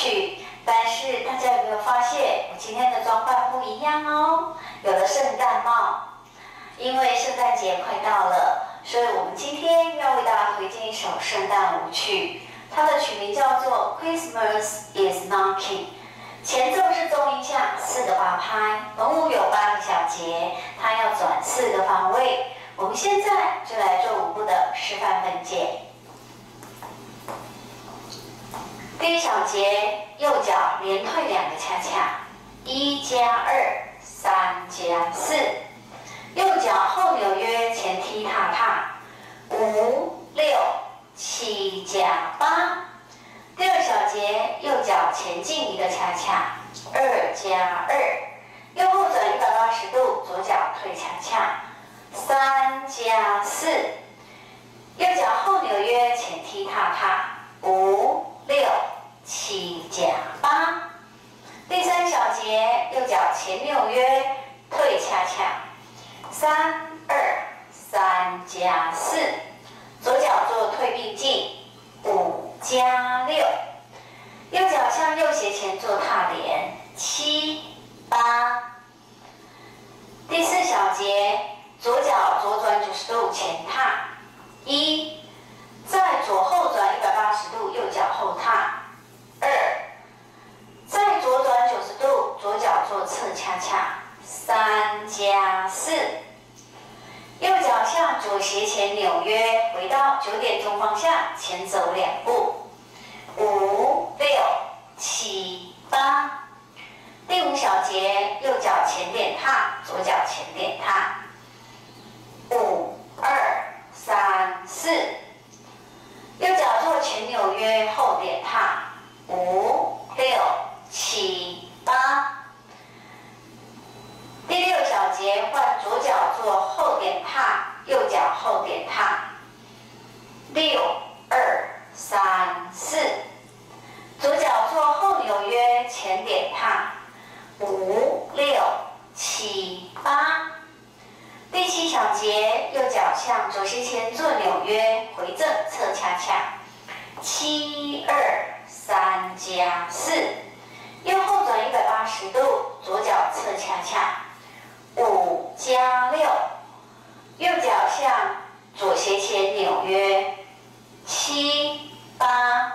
趣。但是大家有没有发现，我今天的装扮不一样哦？有了圣诞帽，因为圣诞节快到了，所以我们今天要为大家推荐一首圣诞舞曲，它的曲名叫做《Christmas is Knocking》。前奏是中音下4个8拍，本舞有8个小节，它要转4个方位。我们现在就来做舞步的示范分解。第一小节，右脚连退2个恰恰，1加2，3加4。右脚后扭约前踢踏踏，5、6、7加8。第二小节，右脚前进1个恰恰，2加2。右后转180度，左脚退恰恰，3加4。右脚后扭约前踢踏踏，5、6、7加8。第三小节，右脚前扭约退恰恰，3、2、3加4。左脚做退并进，5加6。右脚向右斜前做踏点，7、8。第四小节，左脚左转90度前踏，1，再左后转180度，右脚后踏，2，再左转90度，左脚做侧恰恰，3加4。右脚向左斜前扭约，回到9点钟方向，前走2步，5、6、7、8。第5小节，右脚前点踏，左脚前点踏，5、2、3、4。右脚做前扭约，后点踏，5、6、7、8。第6小节，换左脚做后点踏，右脚后点踏，6、2、3、4。左脚做后扭约，前点踏，5、6、7、8。第7小节，右脚向左斜前做扭约，回正侧恰恰，7、2、3加4。右后转180度，左脚侧恰恰，5加6。右脚向左斜前扭约，7、8。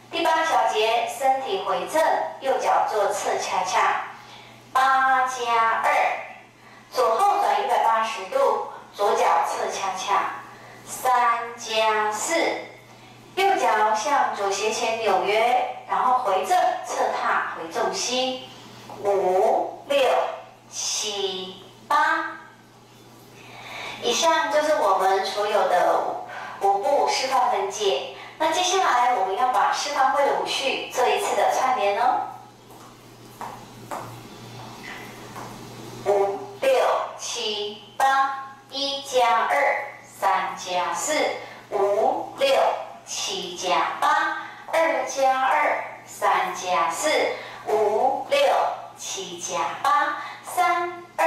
第8小节，身体回正，右脚做侧恰恰，8加2。左后转180度，左脚侧恰恰，3加4。右脚向左斜前扭约，然后回正侧踏回重心，5、6、7、8。以上就是我们所有的舞步示范分解。那接下来我们要把示范会的舞序做一次的串联哦。5、6、7、8，1加2，3加4，5、6、7加8，2加2，3加4，5、6、7加8，3、2、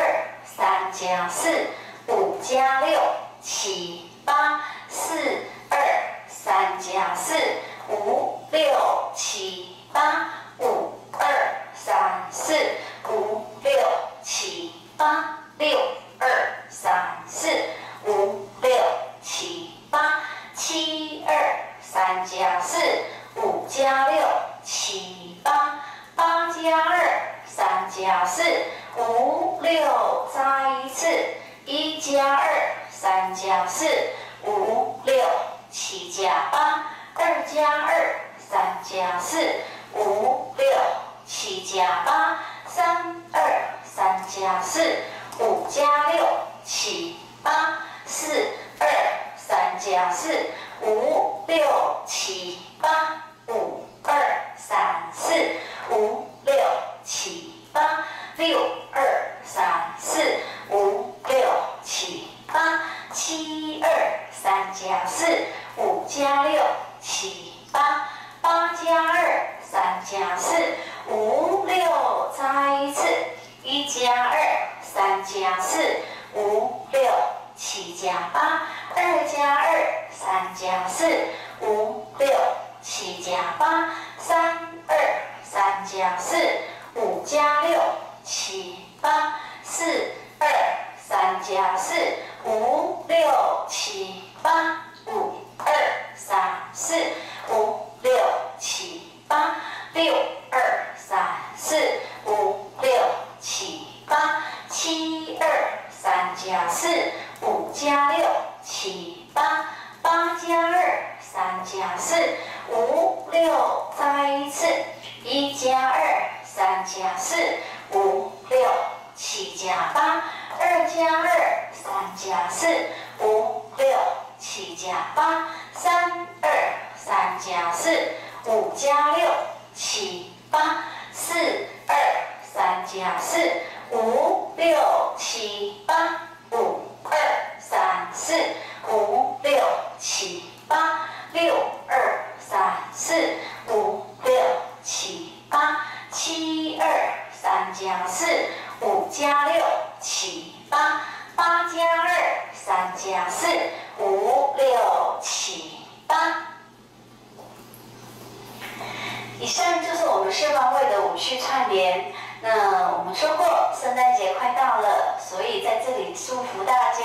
3加4，5加6、7、8，4、2、3加4，5、6、7、8，5、2、3、4，5、6、7、8，6、2、3、4，5、6、7、8，7、2、3加4，5加6、7、8，8加2、3加4，5、6，再一次，1加2、3加4，5、6、7加8，2加2、3加4，5、6、7加8，3、2、3加4，5加6、7、8，4、2、3加4，5、6、7、8，5、2、3、4，5、6、7、8，6、2、3、4，5、6、7、8，7、2、3加4，5加6、7、8，8加2、3加4，5、6，再一次，1加2、3加4，5、6、7加8，2加2、3加4，5、6、7加8，3、2、3加4 5加6 7 8 4 2 3加4 5 6 7 8 5 2 3 4 5 6 7 8 6 2 3 4 5 6 7 8 7 2 3加4 5加6 7 8 8加2 3加4 5 6，再来一次，1加2 3加4 5 6 7加8 2加2 3加4 5 6 7加8 3 2 3加4 5加6 7 8 4 2 3加4 5 6 7 8 5 2 3 4 5 6 7 8 6 2 3 4 5 6 7 8 7 2 3加4 5加6 7 8 8加2 3加4 5 6 7 8。以上就是我们社方位的5序串联。那我们说过，圣诞节快到了，所以在这里祝福大家。